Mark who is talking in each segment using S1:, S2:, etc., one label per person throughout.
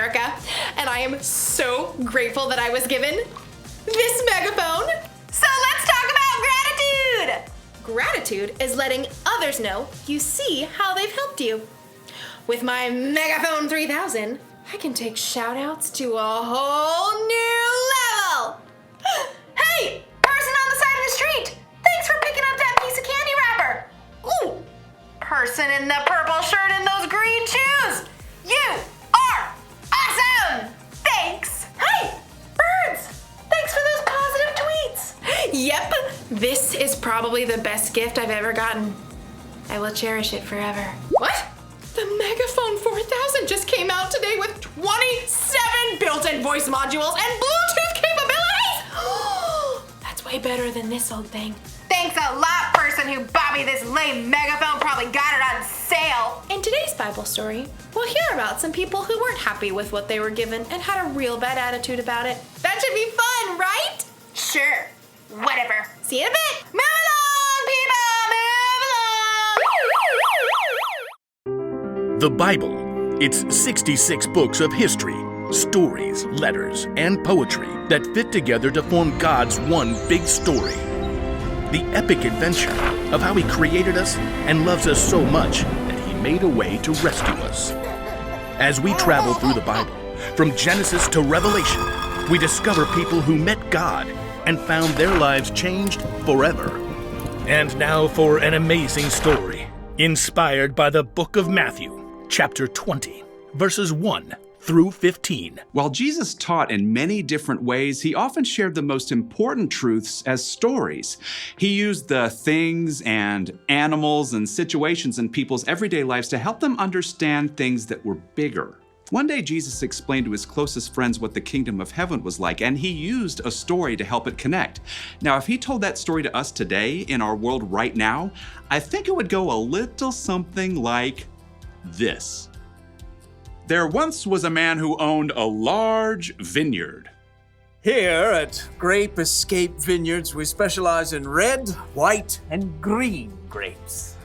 S1: America, and I am so grateful that I was given this megaphone.
S2: So let's talk about gratitude!
S1: Gratitude is letting others know you see how they've helped you. With my Megaphone 3000, I can take shout-outs to a whole new level.
S2: Hey, person on the side of the street! Thanks for picking up that piece of candy wrapper! Ooh, person in the purple shirt and those green shoes! You are awesome! Thanks! Hey, birds! Thanks for those positive tweets!
S1: Yep, this is probably the best gift I've ever gotten. I will cherish it forever. What? The Megaphone 4000 just came out today with 27 built-in voice modules and Bluetooth capabilities! That's way better than this old thing.
S2: Thanks a lot, person who bought me this lame megaphone. Probably got it on sale.
S1: In today's Bible story, we'll hear about some people who weren't happy with what they were given and had a real bad attitude about it. That should be fun, right?
S2: Sure, whatever.
S1: See you in a bit.
S2: Move along, people, move along!
S3: The Bible. It's 66 books of history, stories, letters, and poetry that fit together to form God's one big story. The epic adventure of how He created us and loves us so much that He made a way to rescue us. As we travel through the Bible, from Genesis to Revelation, we discover people who met God and found their lives changed forever. And now for an amazing story, inspired by the book of Matthew, chapter 20, verses 1 through 15.
S4: While Jesus taught in many different ways, He often shared the most important truths as stories. He used the things and animals and situations in people's everyday lives to help them understand things that were bigger. One day, Jesus explained to His closest friends what the kingdom of heaven was like, and He used a story to help it connect. Now, if He told that story to us today in our world right now, I think it would go a little something like this. There once was a man who owned a large vineyard.
S5: Here at Grape Escape Vineyards, we specialize in red, white, and green grapes.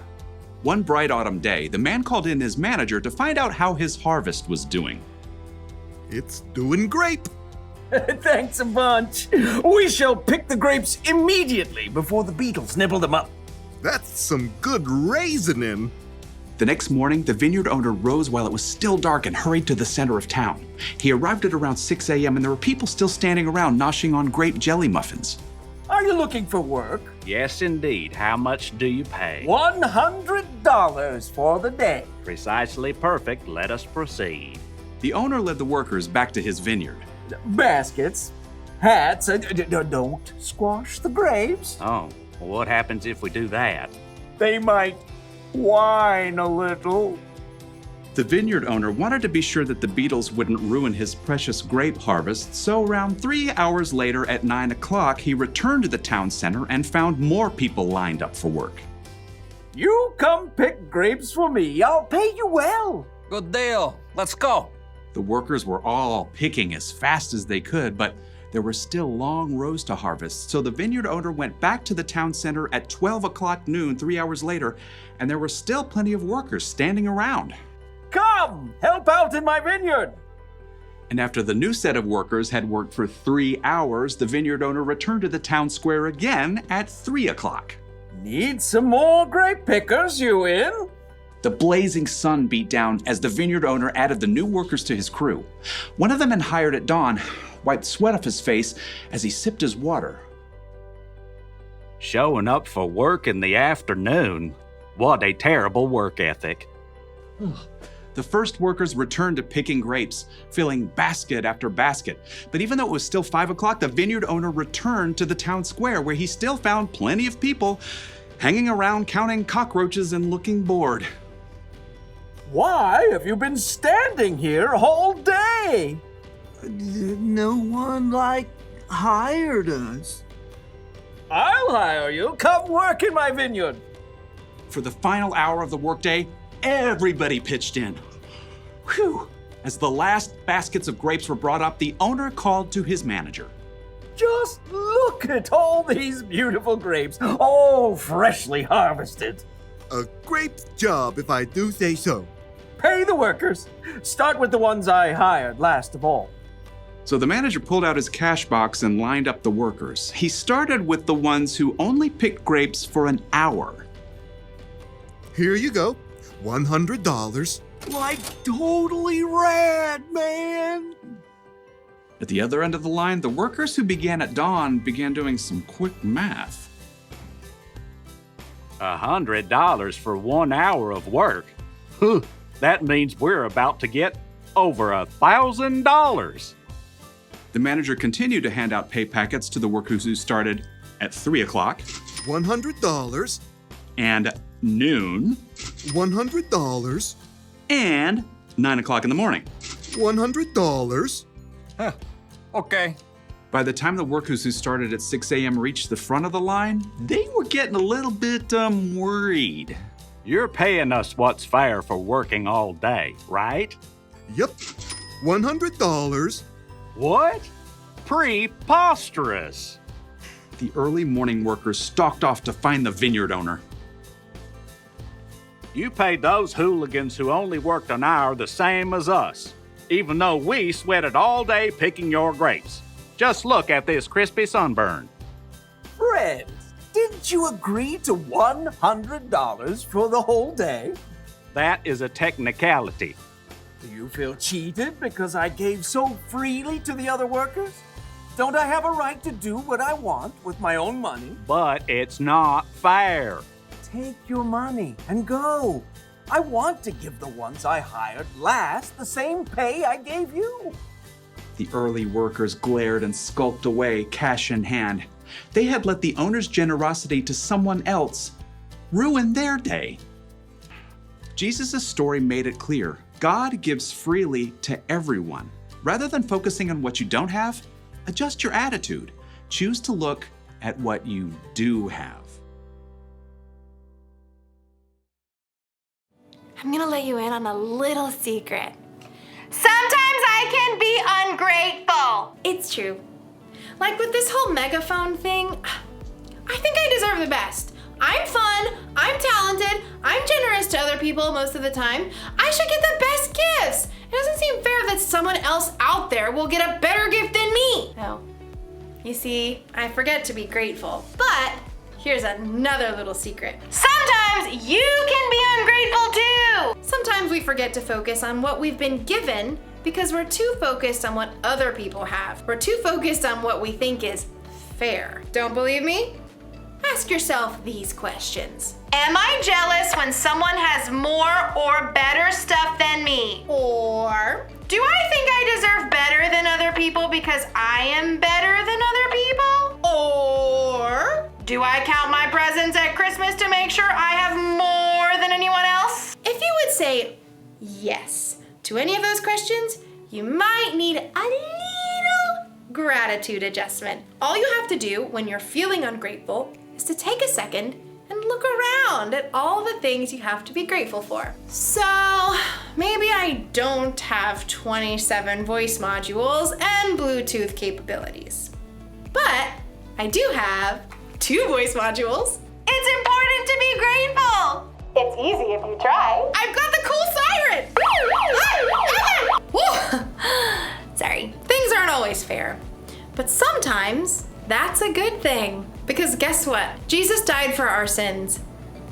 S4: One bright autumn day, the man called in his manager to find out how his harvest was doing.
S6: It's doing great.
S5: Thanks a bunch. We shall pick the grapes immediately before the beetles nibble them up.
S6: That's some good raisoning.
S4: The next morning, the vineyard owner rose while it was still dark and hurried to the center of town. He arrived at around 6 a.m. and there were people still standing around noshing on grape jelly muffins.
S5: Are you looking for work?
S7: Yes, indeed. How much do you pay?
S5: $100 for the day.
S7: Precisely perfect. Let us proceed.
S4: The owner led the workers back to his vineyard.
S5: Baskets, hats, don't squash the grapes.
S7: Oh, well, what happens if we do that?
S5: They might whine a little.
S4: The vineyard owner wanted to be sure that the beetles wouldn't ruin his precious grape harvest, so around 3 hours later at 9 o'clock, he returned to the town center and found more people lined up for work.
S5: You come pick grapes for me. I'll pay you well.
S8: Good deal. Let's go.
S4: The workers were all picking as fast as they could, but there were still long rows to harvest, so the vineyard owner went back to the town center at 12 o'clock noon 3 hours later, and there were still plenty of workers standing around.
S5: Come, help out in my vineyard.
S4: And after the new set of workers had worked for 3 hours, the vineyard owner returned to the town square again at 3 o'clock.
S5: Need some more grape pickers, you in?
S4: The blazing sun beat down as the vineyard owner added the new workers to his crew. One of the men hired at dawn wiped sweat off his face as he sipped his water.
S7: Showing up for work in the afternoon. What a terrible work ethic.
S4: The first workers returned to picking grapes, filling basket after basket. But even though it was still 5 o'clock, the vineyard owner returned to the town square where he still found plenty of people hanging around counting cockroaches and looking bored.
S5: Why have you been standing here all day?
S9: No one, hired us.
S5: I'll hire you. Come work in my vineyard.
S4: For the final hour of the workday, everybody pitched in. Whew! As the last baskets of grapes were brought up, the owner called to his manager.
S5: Just look at all these beautiful grapes, all freshly harvested.
S6: A great job, if I do say so.
S5: Pay the workers. Start with the ones I hired last of all.
S4: So the manager pulled out his cash box and lined up the workers. He started with the ones who only picked grapes for an hour.
S6: Here you go. $100.
S9: Like totally rad, man.
S4: At the other end of the line, the workers who began at dawn began doing some quick math.
S7: $100 for 1 hour of work. Huh, that means we're about to get over $1,000.
S4: The manager continued to hand out pay packets to the workers who started at 3 o'clock
S6: $100.
S4: and noon
S6: $100.
S4: and 9 o'clock in the morning.
S6: $100.
S8: Okay.
S4: By the time the workers who started at 6 a.m. reached the front of the line, they were getting a little bit worried.
S7: You're paying us what's fair for working all day, right?
S6: Yep. $100.
S7: What? Preposterous.
S4: The early morning workers stalked off to find the vineyard owner.
S7: You paid those hooligans who only worked an hour the same as us, even though we sweated all day picking your grapes. Just look at this crispy sunburn.
S5: Friends, didn't you agree to $100 for the whole day?
S7: That is a technicality.
S5: Do you feel cheated because I gave so freely to the other workers? Don't I have a right to do what I want with my own money?
S7: But it's not fair.
S5: Take your money and go. I want to give the ones I hired last the same pay I gave you.
S4: The early workers glared and skulked away, cash in hand. They had let the owner's generosity to someone else ruin their day. Jesus' story made it clear. God gives freely to everyone. Rather than focusing on what you don't have, adjust your attitude. Choose to look at what you do have.
S1: I'm gonna let you in on a little secret.
S2: Sometimes I can be ungrateful.
S1: It's true. Like with this whole megaphone thing, I think I deserve the best. I'm fun, I'm talented, I'm generous to other people most of the time. I should get the best gifts. It doesn't seem fair that someone else out there will get a better gift than me. No. You see, I forget to be grateful. But here's another little secret.
S2: Sometimes you can be ungrateful too.
S1: Sometimes we forget to focus on what we've been given because we're too focused on what other people have. We're too focused on what we think is fair. Don't believe me? Ask yourself these questions.
S2: Am I jealous when someone has more or better stuff than me?
S1: Or
S2: Do I think I deserve better than other people because I am better than other people?
S1: Or
S2: Do I count my presents at Christmas to make sure I have more than anyone else?
S1: if you would say yes to any of those questions, you might need a little gratitude adjustment. All you have to do when you're feeling ungrateful is to take a second and look around at all the things you have to be grateful for. So maybe I don't have 27 voice modules and Bluetooth capabilities, but I do have 2 voice modules.
S2: It's important to be grateful.
S1: It's easy if you try. I've got the cool siren! Woo! Sorry. Things aren't always fair, but sometimes that's a good thing. Because guess what? Jesus died for our sins.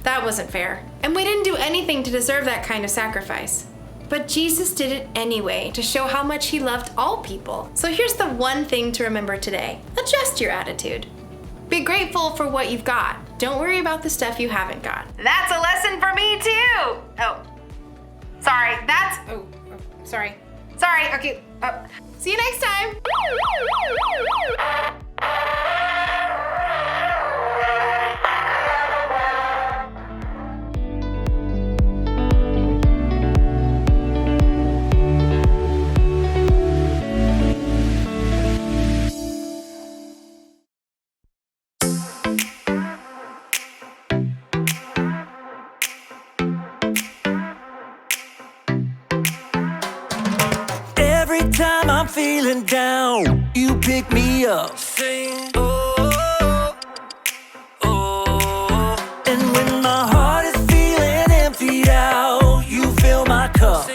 S1: That wasn't fair. And we didn't do anything to deserve that kind of sacrifice. But Jesus did it anyway to show how much he loved all people. So here's the one thing to remember today. Adjust your attitude. Be grateful for what you've got. Don't worry about the stuff you haven't got.
S2: That's a lesson for me too. Oh, sorry.
S1: Sorry.
S2: Sorry. Okay.
S1: See you next time.
S9: Every time I'm feeling down, you pick me up. Sing, oh, oh. And when my heart is feeling emptied out, you fill my cup.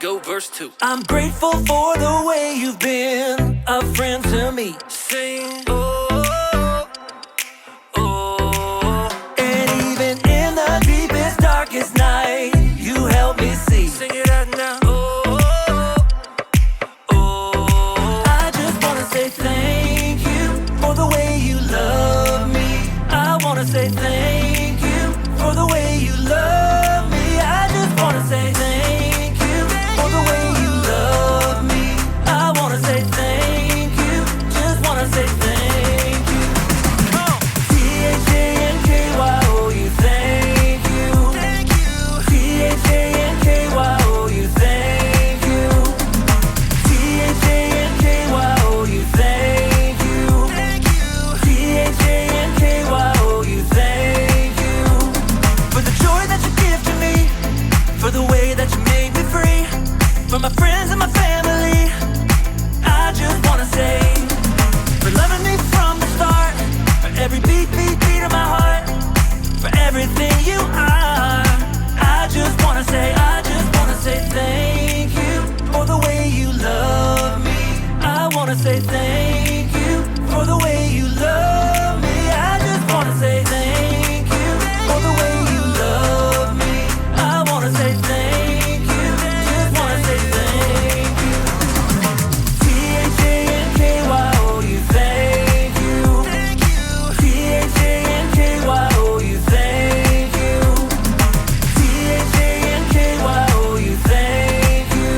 S9: go, verse 2. I'm grateful for the way you've been a friend to me. Sing, oh, oh. And even in the deepest, darkest night, you help me see. Sing it out now. Oh, oh. I just wanna say thank you for the way you love me. I wanna say thank you for the way you love me. I just wanna say thank you for the way you love me. I wanna say thank you, just wanna say thank you. T-H-A-N-K-Y-O-U, thank you. T-H-A-N-K-Y-O-U, thank you. T-H-A-N-K-Y-O-U, thank you. T-H-A-N-K-Y-O-U, thank you. For the joy that you give to me, for the way that you made me free, for my friends and my family, I just wanna say, for loving me from the start, for every beat, beat, beat of my heart, for everything you are. I just wanna say thank you for the way you love me. I wanna say thank you for the way you love me. I just wanna say thank you for the way you love me. I wanna say thank you, just wanna say thank you. T-H-A-N-K-Y-O-U, thank you. T-H-A-N-K-Y-O-U, thank you. T-H-A-N-K-Y-O-U, thank you.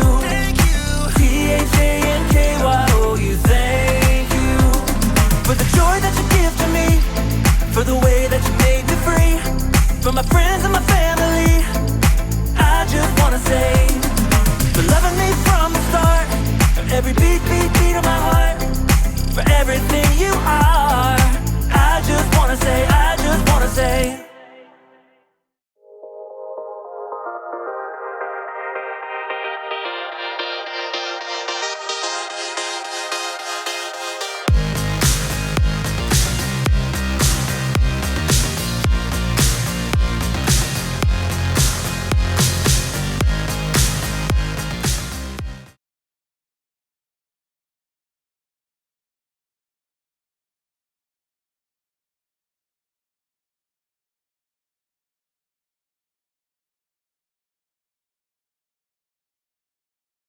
S9: T-H-A-N-K-Y-O-U, thank you. For the joy that you give to me, for the way that you made me free, for my friends